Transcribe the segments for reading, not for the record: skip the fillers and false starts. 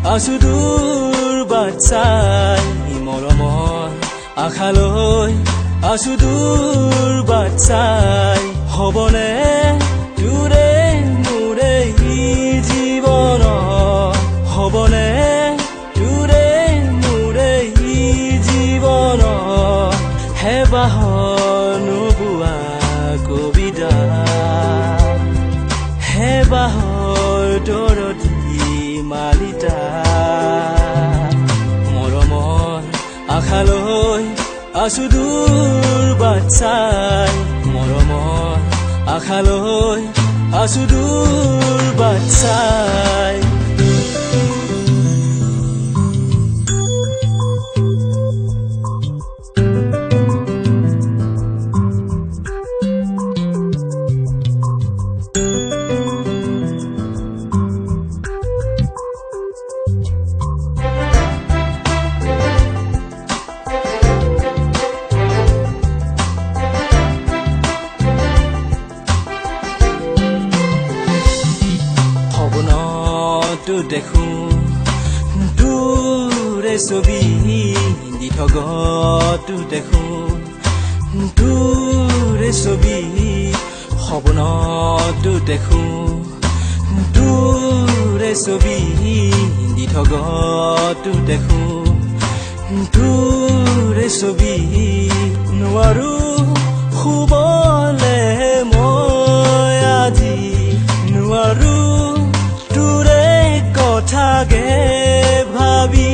আছো দূৰ বাট চাই মৰমৰ আশালৈ আছো দূৰ বাট চাই হ'বনে তোৰে মোৰে জীৱন হ'বনে তোৰে মোৰে জীৱন হেবাহৰ নোবোৱা কবিতা হেবাহৰ দৰদী মালিতা মৰমৰ আশালৈ আছো দূৰ বাট চাই মৰমৰ আশালৈ আছো দূৰ বাট চাই দেখো দূৰে ছবি দি থগতো দেখো দূৰে ছবি সপনতো দেখো দূৰে ছবি দি থগতো দেখো দূৰে ছবি নোৱাৰো শুবলে মই আজি নোৱাৰো থাকে ভাবি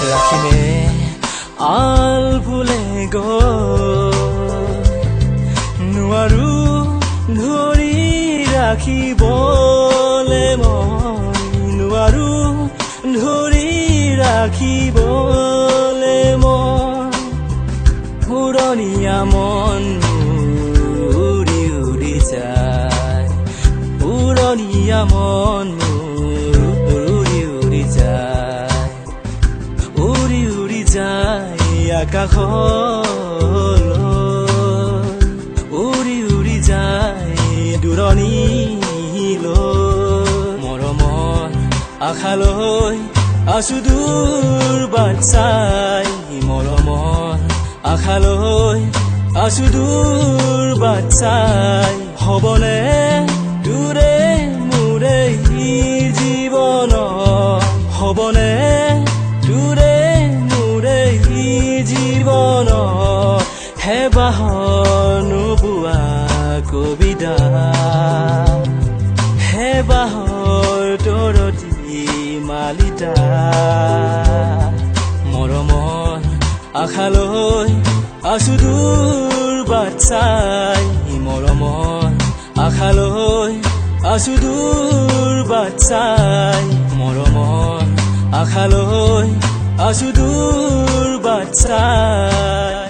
ৰাখিমে আল ফুলে নোৱাৰো ধৰি ৰাখিবলে মই নোৱাৰো ধৰি ৰাখিবলে মই পুৰণীয়া মন উৰি উৰি যায় পুৰণীয়া মন উৰি উৰি যায় উৰি উৰি যায় আকাশলৈ মৰমৰ আশালৈ আছো দূৰ বাট চাই মৰমৰ আশালৈ আছো দূৰ বাট চাই হ'বনে তোৰে মোৰে জীৱন হ'বনে তোৰে মোৰে জীৱন হেবাহৰ নোবোৱা কবিতা হেবাহৰ দৰদী মালিতা মৰমৰ আশালৈ আছো দূৰ বাট চাই মৰমৰ আশালৈ আছো দূৰ বাট চাই মৰমৰ আশালৈ আছো দূৰ বাট চাই